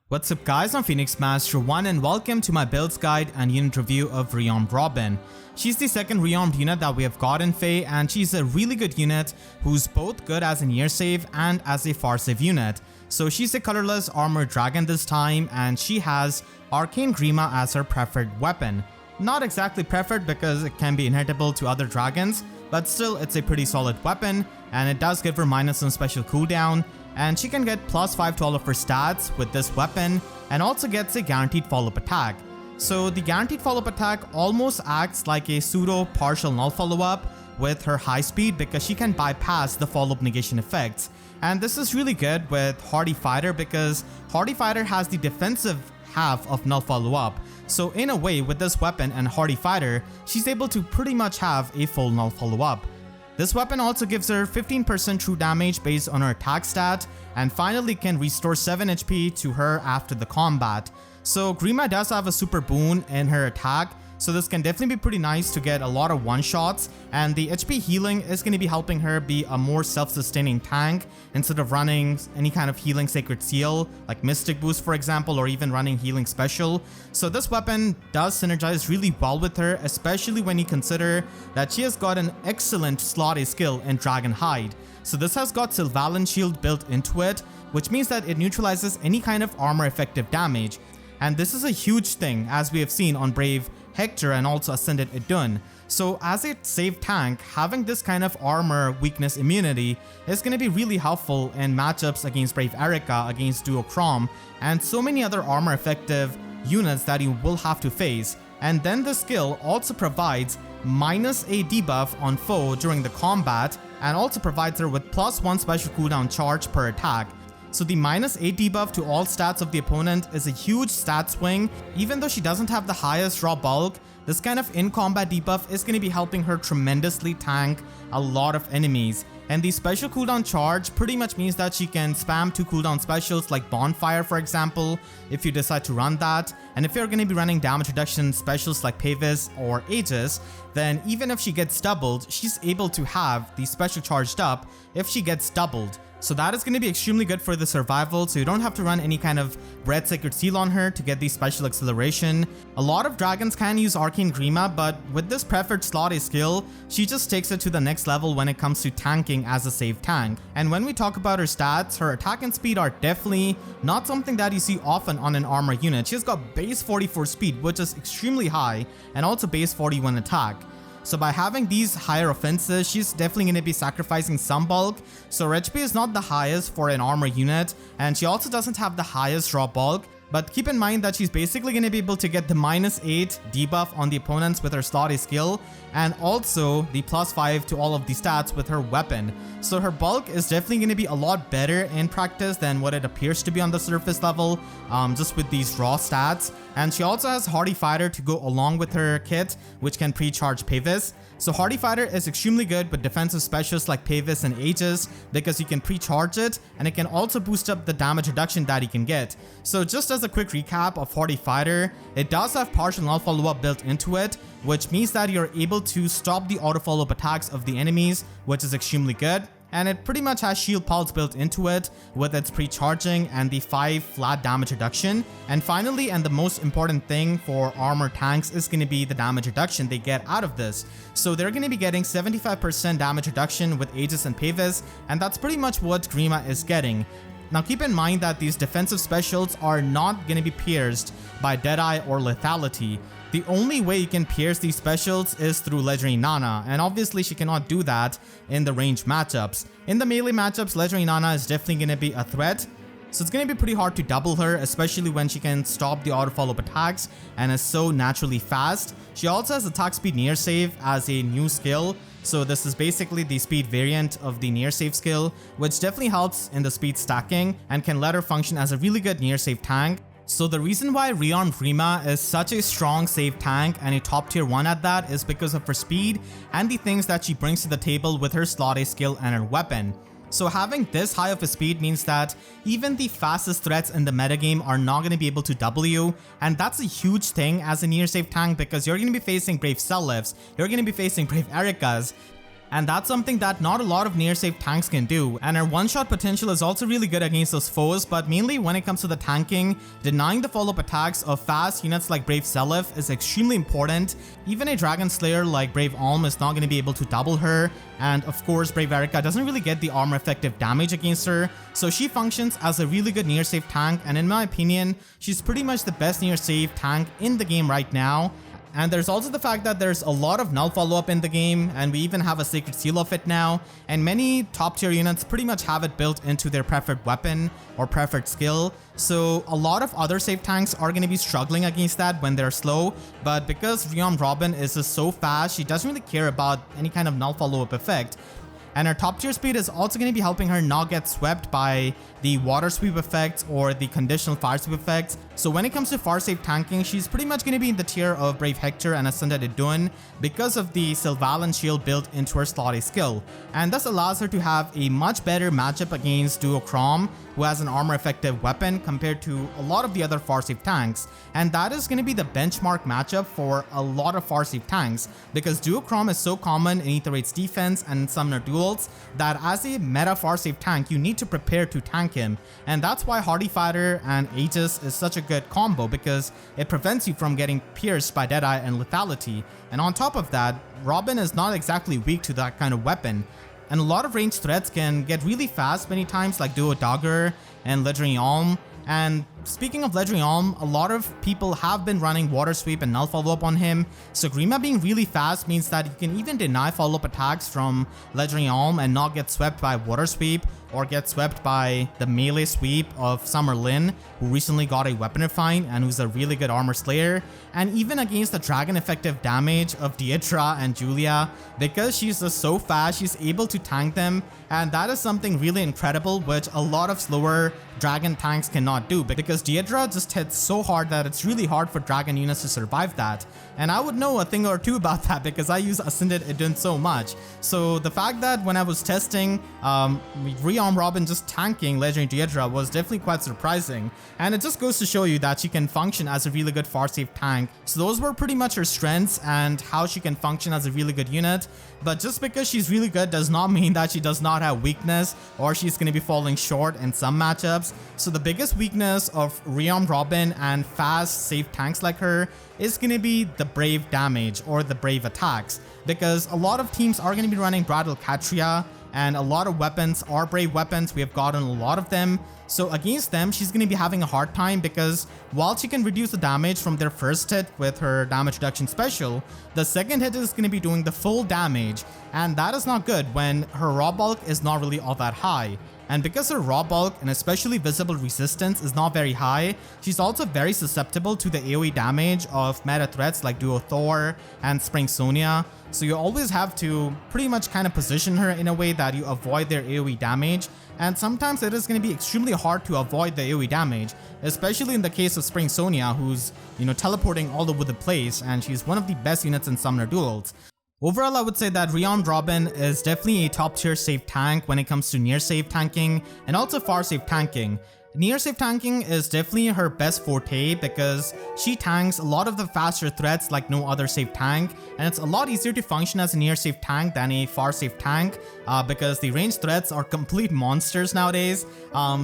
What's up guys, I'm Phoenix Master 1 and welcome to my builds guide and unit review of Rearmed Robin. She's the second rearmed unit that we have got in FE, and she's a really good unit who's both good as a near save and as a far save unit. So she's a colorless armored dragon this time, and she has Arcane Grima as her preferred weapon. Not exactly preferred because it can be inheritable to other dragons, but still it's a pretty solid weapon, and it does give her minus some special cooldown. And she can get +5 to all of her stats with this weapon, and also gets a guaranteed follow-up attack. So the guaranteed follow-up attack almost acts like a pseudo partial null follow-up with her high speed because she can bypass the follow-up negation effects. And this is really good with Hardy Fighter because Hardy Fighter has the defensive half of null follow-up. So in a way, with this weapon and Hardy Fighter, she's able to pretty much have a full null follow-up. This weapon also gives her 15% true damage based on her attack stat, and finally can restore 7 HP to her after the combat. So Grima does have a super boon in her attack, so this can definitely be pretty nice to get a lot of one-shots, and the HP healing is going to be helping her be a more self-sustaining tank instead of running any kind of healing sacred seal like Mystic Boost for example, or even running healing special. So this weapon does synergize really well with her, especially when you consider that she has got an excellent slot A skill in Dragon Hide. So this has got Sylvalan Shield built into it, which means that it neutralizes any kind of armor effective damage. And this is a huge thing as we have seen on Brave Hector and also Ascended Idun. So as a save tank, having this kind of armor weakness immunity is going to be really helpful in matchups against Brave Erica, against Duochrome, and so many other armor effective units that you will have to face. And then the skill also provides minus a debuff on foe during the combat, and also provides her with +1 special cooldown charge per attack. So the -8 debuff to all stats of the opponent is a huge stat swing. Even though she doesn't have the highest raw bulk, this kind of in-combat debuff is going to be helping her tremendously tank a lot of enemies. And the special cooldown charge pretty much means that she can spam 2 cooldown specials like Bonfire for example, if you decide to run that. And if you're going to be running damage reduction specials like Pavis or Aegis, then even if she gets doubled, she's able to have the special charged up if she gets doubled. So that is going to be extremely good for the survival, so you don't have to run any kind of Red Sacred Seal on her to get the special acceleration. A lot of dragons can use Arcane Grima, but with this preferred slot A skill, she just takes it to the next level when it comes to tanking as a save tank. And when we talk about her stats, her attack and speed are definitely not something that you see often on an armor unit. She's got base 44 speed, which is extremely high, and also base 41 attack. So by having these higher offenses, she's definitely going to be sacrificing some bulk. So her HP is not the highest for an armor unit, and she also doesn't have the highest raw bulk. But keep in mind that she's basically going to be able to get the -8 debuff on the opponents with her slot A skill, and also the +5 to all of the stats with her weapon. So her bulk is definitely going to be a lot better in practice than what it appears to be on the surface level, just with these raw stats. And she also has Hardy Fighter to go along with her kit, which can pre-charge Pavis. So Hardy Fighter is extremely good with defensive specials like Pavis and Aegis because you can pre-charge it, and it can also boost up the damage reduction that you can get. So just as a quick recap of Hardy Fighter, it does have partial null follow-up built into it, which means that you're able to stop the auto follow-up attacks of the enemies, which is extremely good. And it pretty much has shield pulse built into it with its pre-charging and the 5 flat damage reduction. And finally, and the most important thing for armor tanks, is going to be the damage reduction they get out of this. So they're going to be getting 75% damage reduction with Aegis and Pavis, and that's pretty much what Grima is getting. Now keep in mind that these defensive specials are not going to be pierced by Deadeye or Lethality. The only way you can pierce these specials is through Legendary Nana, and obviously she cannot do that in the range matchups. In the melee matchups, Legendary Nana is definitely going to be a threat, so it's going to be pretty hard to double her, especially when she can stop the auto follow-up attacks and is so naturally fast. She also has attack speed near save as a new skill, so this is basically the speed variant of the near save skill, which definitely helps in the speed stacking and can let her function as a really good near save tank. So the reason why Rearmed Grima is such a strong save tank and a top tier 1 at that is because of her speed and the things that she brings to the table with her slot A skill and her weapon. So having this high of a speed means that even the fastest threats in the metagame are not going to be able to double you, and that's a huge thing as a near save tank because you're going to be facing Brave Selifs, you're going to be facing Brave Ericas, And that's something that not a lot of near safe tanks can do. And her one-shot potential is also really good against those foes, but mainly when it comes to the tanking, denying the follow-up attacks of fast units like Brave Seliph is extremely important. Even a Dragon Slayer like Brave Alm is not going to be able to double her. And of course, Brave Erika doesn't really get the armor effective damage against her, so she functions as a really good near safe tank, and in my opinion, she's pretty much the best near safe tank in the game right now. And there's also the fact that there's a lot of null follow-up in the game, and we even have a Sacred Seal of it now, and many top tier units pretty much have it built into their preferred weapon or preferred skill. So a lot of other safe tanks are going to be struggling against that when they're slow, but because Rearmed Robin is just so fast, she doesn't really care about any kind of null follow-up effect. And her top tier speed is also going to be helping her not get swept by the water sweep effects or the conditional fire sweep effects. So when it comes to far safe tanking, she's pretty much going to be in the tier of Brave Hector and Ascended Idun because of the Sylvalan shield built into her slot A skill. And this allows her to have a much better matchup against Duocrom, who has an armor effective weapon compared to a lot of the other far safe tanks. And that is going to be the benchmark matchup for a lot of far safe tanks, because Duocrom is so common in Aether Raids defense and Summoner Duels that as a meta far safe tank, you need to prepare to tank him. And that's why Hardy Fighter and Aegis is such a good combo, because it prevents you from getting pierced by Deadeye and Lethality. And on top of that, Robin is not exactly weak to that kind of weapon. And a lot of ranged threats can get really fast many times, like Duo Dagger and Legendary Alm. And speaking of Legendary Alm, a lot of people have been running Water Sweep and Null Follow-Up on him, so Grima being really fast means that you can even deny follow-up attacks from Legendary Alm and not get swept by Water Sweep or get swept by the melee sweep of Summer Lin, who recently got a Weapon Refine and who's a really good armor slayer. And even against the dragon effective damage of Deidra and Julia, because she's just so fast, she's able to tank them, and that is something really incredible which a lot of slower dragon tanks cannot do, because Deidra just hits so hard that it's really hard for dragon units to survive that. And I would know a thing or two about that because I use Ascended Idun so much. So the fact that when I was testing Rearmed Robin just tanking Legendary Deidra was definitely quite surprising, and it just goes to show you that she can function as a really good far safe tank. So those were pretty much her strengths and how she can function as a really good unit. But just because she's really good does not mean that she does not have weakness or she's going to be falling short in some matchups. So the biggest weakness of Rearmed Robin and fast safe tanks like her is going to be the brave damage or the brave attacks, because a lot of teams are going to be running Bridal Katria, and a lot of weapons are brave weapons. We have gotten a lot of them. So against them, she's going to be having a hard time, because while she can reduce the damage from their first hit with her damage reduction special, the second hit is going to be doing the full damage, and that is not good when her raw bulk is not really all that high. And because her raw bulk and especially visible resistance is not very high, she's also very susceptible to the AoE damage of meta threats like Duo Thor and Spring Sonia. So you always have to pretty much kind of position her in a way that you avoid their AoE damage. And sometimes it is going to be extremely hard to avoid the AoE damage, especially in the case of Spring Sonia, who's, teleporting all over the place, and she's one of the best units in Summoner Duels. Overall, I would say that Rearmed Robin is definitely a top tier safe tank when it comes to near safe tanking and also far safe tanking. Near safe tanking is definitely her best forte because she tanks a lot of the faster threats like no other safe tank, and it's a lot easier to function as a near safe tank than a far safe tank because the ranged threats are complete monsters nowadays.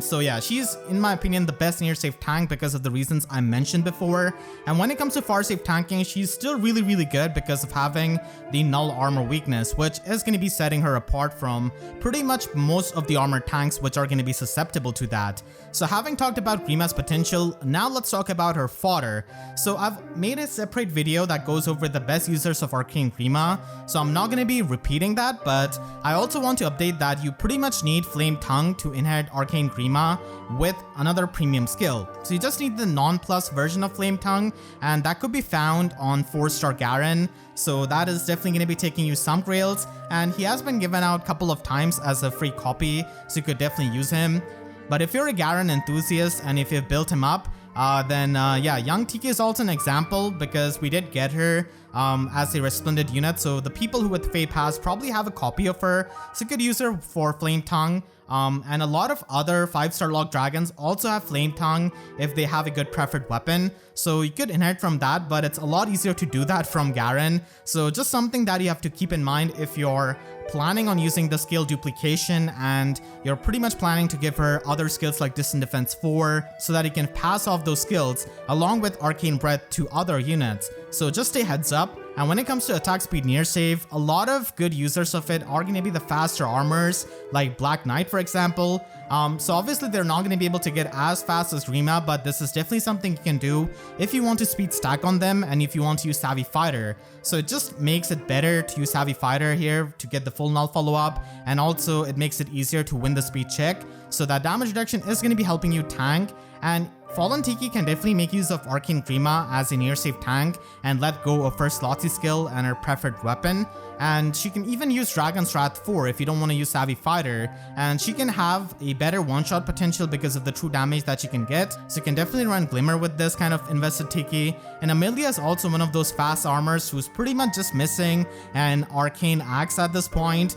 So yeah, she's in my opinion the best near safe tank because of the reasons I mentioned before. And when it comes to far safe tanking, she's still really good because of having the null armor weakness, which is going to be setting her apart from pretty much most of the armored tanks which are going to be susceptible to that. So having talked about Grima's potential, now let's talk about her fodder. So I've made a separate video that goes over the best users of Arcane Grima, so I'm not going to be repeating that, but I also want to update that you pretty much need Flame Tongue to inherit Arcane Grima with another premium skill. So you just need the non-plus version of Flame Tongue, and that could be found on 4-star Garen. So that is definitely going to be taking you some grails, and he has been given out a couple of times as a free copy, so you could definitely use him. But if you're a Garen enthusiast and if you've built him up, then yeah, Young TK is also an example because we did get her as a resplendent unit. So the people who with Fae Pass probably have a copy of her, so you could use her for Flame Tongue. And a lot of other 5-star log dragons also have Flame Tongue if they have a good preferred weapon. So you could inherit from that, but it's a lot easier to do that from Garen. So just something that you have to keep in mind if you're planning on using the skill duplication and you're pretty much planning to give her other skills like Distant Defense 4 so that you can pass off those skills along with Arcane Breath to other units. So just a heads up. And when it comes to attack speed near save, a lot of good users of it are going to be the faster armors like Black Knight, for example. So obviously they're not going to be able to get as fast as Grima, but this is definitely something you can do if you want to speed stack on them and if you want to use Savvy Fighter. So it just makes it better to use Savvy Fighter here to get the full null follow-up, and also it makes it easier to win the speed check. So that damage reduction is going to be helping you tank, and Fallen Tiki can definitely make use of Arcane Grima as a near save tank and let go of her Slothy skill and her preferred weapon. And she can even use Dragon's Wrath 4 if you don't want to use Savvy Fighter, and she can have a better one-shot potential because of the true damage that she can get. So you can definitely run Glimmer with this kind of invested Tiki. And Amelia is also one of those fast armors who's pretty much just missing an Arcane Axe at this point,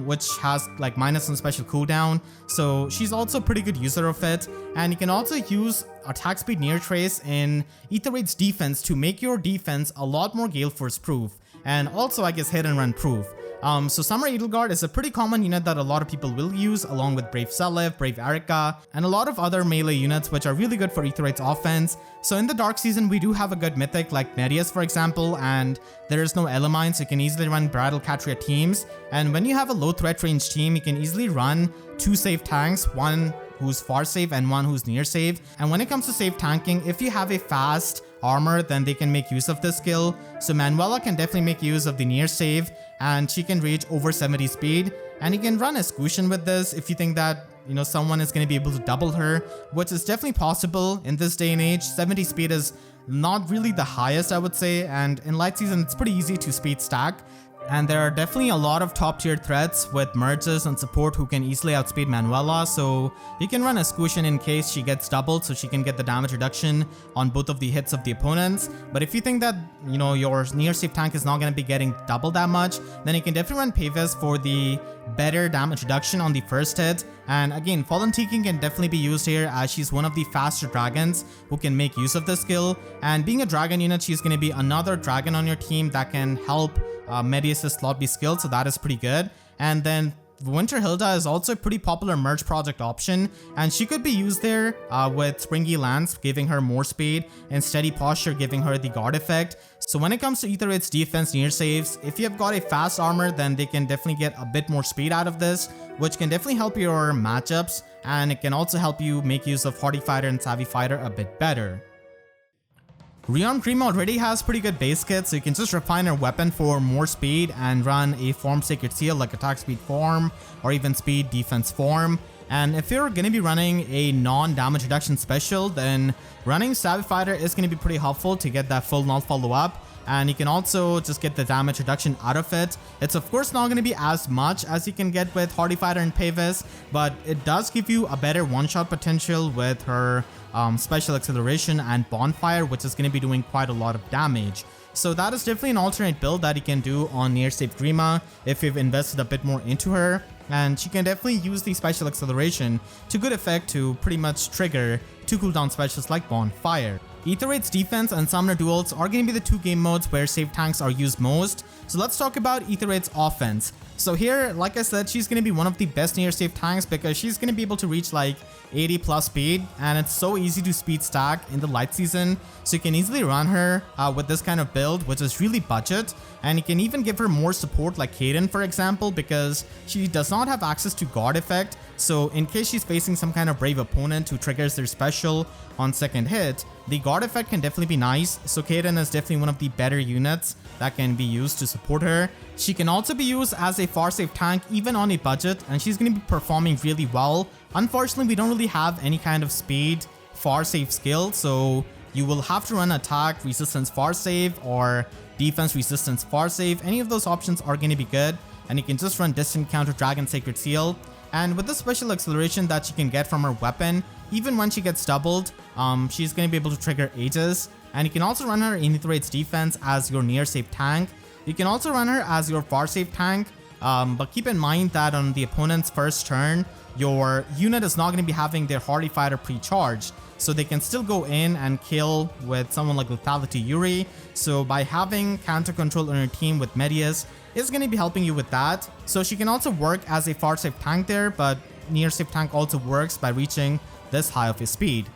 which has like -1 special cooldown. So she's also a pretty good user of it. And you can also use attack speed near trace in Aether Raids defense to make your defense a lot more Gale Force proof, and also I guess hit and run proof. So Summer Edelgard is a pretty common unit that a lot of people will use along with Brave Seliph, Brave Erika, and a lot of other melee units which are really good for Aether Raids offense. So in the Dark Season we do have a good mythic like Medius, for example, and there is no Elamine, so you can easily run Bridal Catria teams. And when you have a low threat range team, you can easily run 2 safe tanks, one who's far save and one who's near save. And when it comes to save tanking, if you have a fast armor, then they can make use of this skill. So Manuela can definitely make use of the near save, and she can reach over 70 speed. And you can run Escutcheon with this if you think that, you know, someone is going to be able to double her, which is definitely possible in this day and age. 70 speed is not really the highest, I would say, and in light season it's pretty easy to speed stack. And there are definitely a lot of top tier threats with merges and support who can easily outspeed Manuela, so you can run Escutcheon in case she gets doubled so she can get the damage reduction on both of the hits of the opponents. But if you think that, you know, your near save tank is not going to be getting double that much, then you can definitely run Pavis for the better damage reduction on the first hit. And again, Fallen Tiki can definitely be used here as she's one of the faster dragons who can make use of this skill. And being a dragon unit, she's going to be another dragon on your team that can help Medius' slot B skill, so that is pretty good. And then Winter Hilda is also a pretty popular merge project option, and she could be used there with Springy Lance giving her more speed and Steady Posture giving her the guard effect. So when it comes to Aether Raids defense near saves, if you have got a fast armor, then they can definitely get a bit more speed out of this, which can definitely help your matchups, and it can also help you make use of Hardy Fighter and Savvy Fighter a bit better. Rearmed Grima already has pretty good base kit, so you can just refine her weapon for more speed and run a form Sacred Seal like attack speed form or even speed defense form. And if you're going to be running a non-damage reduction special, then running Savvy Fighter is going to be pretty helpful to get that full null follow-up. And you can also just get the damage reduction out of it. It's of course not going to be as much as you can get with Hardy Fighter and Pavis, but it does give you a better one-shot potential with her special acceleration and bonfire, which is going to be doing quite a lot of damage. So that is definitely an alternate build that you can do on near save Grima if you've invested a bit more into her. And she can definitely use the special acceleration to good effect to pretty much trigger 2 cooldown specials like bonfire. Aether Raids defense and Summoner Duels are going to be the 2 game modes where save tanks are used most. So let's talk about Aether Raids offense. So here, like I said, she's going to be one of the best near save tanks because she's going to be able to reach like 80 plus speed, and it's so easy to speed stack in the light season. So you can easily run her with this kind of build, which is really budget. And you can even give her more support like Kaden, for example, because she does not have access to guard effect. So in case she's facing some kind of brave opponent who triggers their special on second hit, the guard effect can definitely be nice. So Kaden is definitely one of the better units that can be used to support her. She can also be used as a far save tank even on a budget, and she's going to be performing really well. Unfortunately, we don't really have any kind of speed far save skill, so you will have to run attack resistance far save or defense resistance far save. Any of those options are going to be good, and you can just run distant counter dragon sacred seal. And with the special acceleration that she can get from her weapon, even when she gets doubled, she's going to be able to trigger Aegis. And you can also run her in Aether Raids defense as your near safe tank. You can also run her as your far safe tank, but keep in mind that on the opponent's first turn, your unit is not going to be having their Hardy Fighter pre-charged, so they can still go in and kill with someone like Lethality Yuri. So by having counter control on your team with Medius is going to be helping you with that. So she can also work as a far safe tank there, but near safe tank also works by reaching this high of a speed.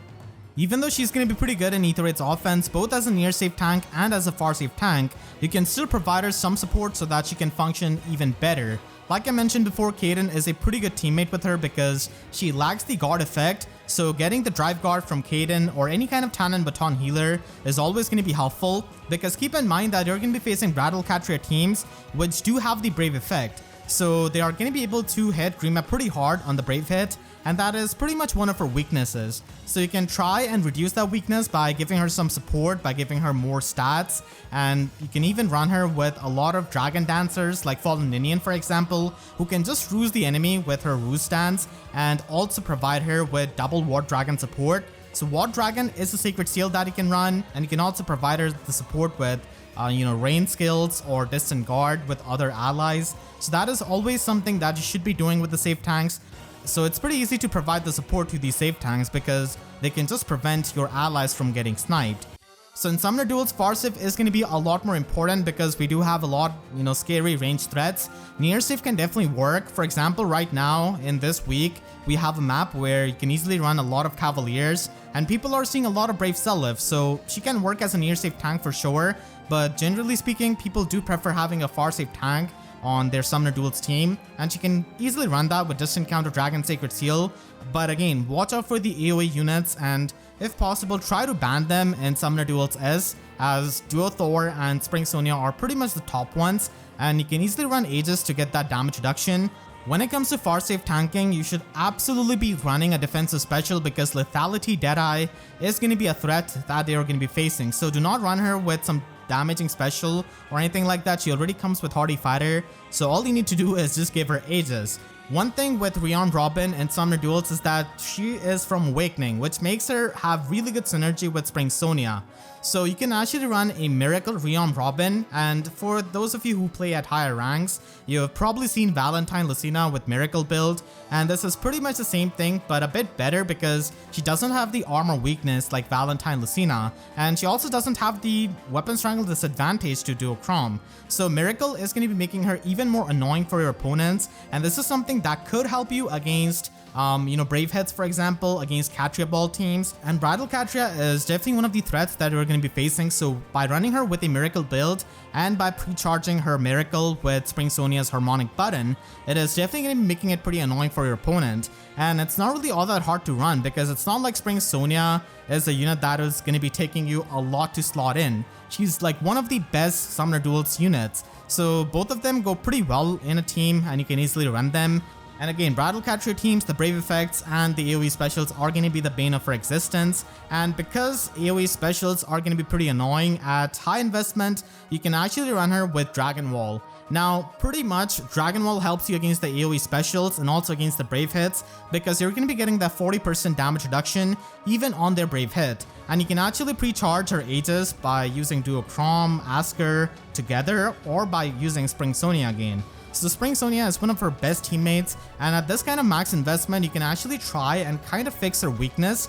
Even though she's going to be pretty good in Aether Raids offense, both as a near safe tank and as a far safe tank, you can still provide her some support so that she can function even better. Like I mentioned before, Kaden is a pretty good teammate with her because she lacks the guard effect, so getting the drive guard from Kaden or any kind of Tannin Baton healer is always going to be helpful, because keep in mind that you're going to be facing Brattlecatria teams which do have the Brave effect. So they are going to be able to hit Grima pretty hard on the Brave hit, and that is pretty much one of her weaknesses. So you can try and reduce that weakness by giving her some support, by giving her more stats, and you can even run her with a lot of Dragon Dancers like Fallen Ninian for example, who can just ruse the enemy with her ruse stance and also provide her with double Ward Dragon support. So Ward Dragon is a Sacred Seal that you can run, and you can also provide her the support with rain skills or distant guard with other allies. So that is always something that you should be doing with the safe tanks. So it's pretty easy to provide the support to these safe tanks because they can just prevent your allies from getting sniped. So in Summoner Duels, far safe is going to be a lot more important because we do have a lot, scary range threats. Near safe can definitely work. For example, right now in this week, we have a map where you can easily run a lot of Cavaliers and people are seeing a lot of Brave Seliph, so she can work as a near safe tank for sure. But generally speaking, people do prefer having a far safe tank on their Summoner Duels team, and she can easily run that with Distant Counter Dragon Sacred Seal. But again, watch out for the AoE units, and if possible, try to ban them in Summoner Duels S, as Duo Thor and Spring Sonia are pretty much the top ones, and you can easily run Aegis to get that damage reduction. When it comes to far safe tanking, you should absolutely be running a defensive special because Lethality Deadeye is going to be a threat that they are going to be facing. So do not run her with some damaging special or anything like that. She already comes with Hardy Fighter, so all you need to do is just give her Aegis. One thing with Rearmed Robin in Summoner Duels is that she is from Awakening, which makes her have really good synergy with Spring Sonia. So you can actually run a Miracle Rearmed Robin, and for those of you who play at higher ranks, you have probably seen Valentine Lucina with Miracle build, and this is pretty much the same thing but a bit better because she doesn't have the armor weakness like Valentine Lucina, and she also doesn't have the weapon strangle disadvantage to Duochrome. So Miracle is going to be making her even more annoying for your opponents, and this is something that could help you against Brave Heads, for example, against Catria Ball teams. And Brattlecatria is definitely one of the threats that we're going to be facing, so by running her with a Miracle build and by pre-charging her Miracle with Spring Sonia's Harmonic button, it is definitely going to be making it pretty annoying for your opponent. And it's not really all that hard to run because it's not like Spring Sonia is a unit that is going to be taking you a lot to slot in. She's like one of the best Summoner Duels units, so both of them go pretty well in a team and you can easily run them. And again, Brattlecatria teams, the Brave effects and the AoE specials are going to be the bane of her existence. And because AoE specials are going to be pretty annoying at high investment, you can actually run her with Dragon Wall. Now, pretty much, Dragon Wall helps you against the AoE specials and also against the Brave hits because you're going to be getting that 40% damage reduction even on their Brave hit. And you can actually pre-charge her Aegis by using Duochrome, Asker together, or by using Spring Sonia again. So Spring Sonia is one of her best teammates, and at this kind of max investment, you can actually try and kind of fix her weakness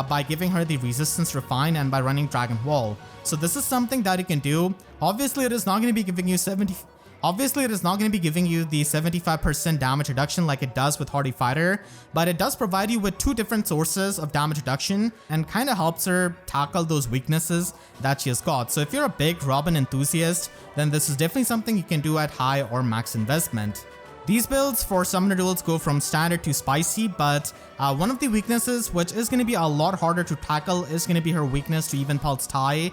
by giving her the Resistance Refine and by running Dragon Wall. So this is something that you can do. Obviously, it is not going to be giving you the 75% damage reduction like it does with Hardy Fighter, but it does provide you with two different sources of damage reduction and kind of helps her tackle those weaknesses that she has got. So if you're a big Robin enthusiast, then this is definitely something you can do at high or max investment. These builds for Summoner Duels go from standard to spicy, but one of the weaknesses which is going to be a lot harder to tackle is going to be her weakness to Even Pulse Tai.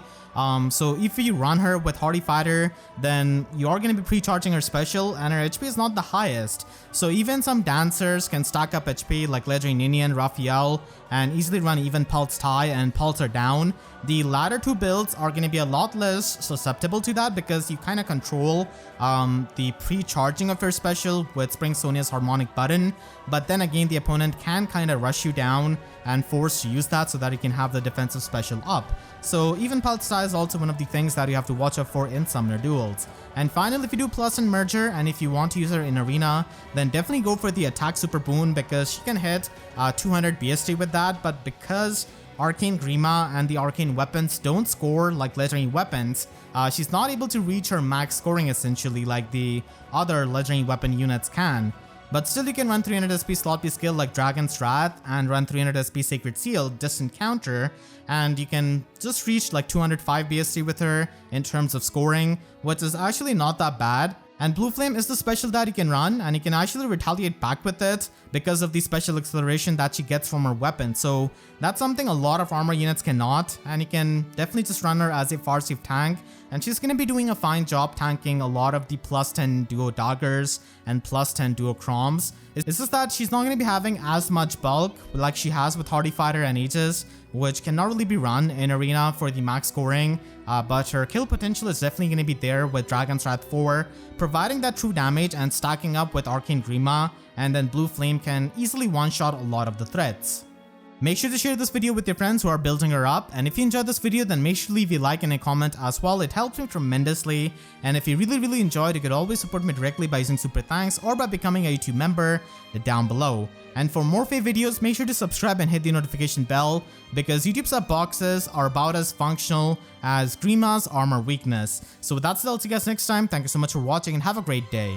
So if you run her with Hardy Fighter, then you are going to be pre-charging her special and her HP is not the highest. So even some dancers can stack up HP like Legendary Ninian, Raphael, and easily run Even Pulse Tai and pulse her down. The latter two builds are going to be a lot less susceptible to that because you kind of control the pre-charging of her special with Spring Sonia's Harmonic button, but then again the opponent can kind kind of rush you down and force to use that so that you can have the defensive special up. So even pelt style is also one of the things that you have to watch out for in Summoner Duels. And finally, if you do plus in Merger and if you want to use her in Arena, then definitely go for the attack super boon because she can hit 200 BST with that, but because Arcane Grima and the Arcane weapons don't score like legendary weapons, she's not able to reach her max scoring essentially like the other legendary weapon units can. But still you can run 300 SP slot B skill like Dragon's Wrath and run 300 SP Sacred Seal, Distant Counter, and you can just reach like 205 BST with her in terms of scoring, which is actually not that bad. And Blue Flame is the special that you can run, and you can actually retaliate back with it because of the special acceleration that she gets from her weapon. So that's something a lot of armor units cannot, and you can definitely just run her as a far safe tank. And she's going to be doing a fine job tanking a lot of the plus 10 duo daggers and plus 10 duo chroms. It's just that she's not going to be having as much bulk like she has with Hardy Fighter and Aegis, which cannot really be run in Arena for the max scoring, but her kill potential is definitely going to be there with Dragon's Wrath 4, providing that true damage and stacking up with Arcane Grima, and then Blue Flame can easily one-shot a lot of the threats. Make sure to share this video with your friends who are building her up, and if you enjoyed this video then make sure to leave a like and a comment as well. It helps me tremendously, and if you really enjoyed, you could always support me directly by using super thanks or by becoming a YouTube member down below. And for more FEH videos, make sure to subscribe and hit the notification bell because YouTube sub boxes are about as functional as Grima's armor weakness. So with that said, I'll see you guys next time. Thank you so much for watching and have a great day.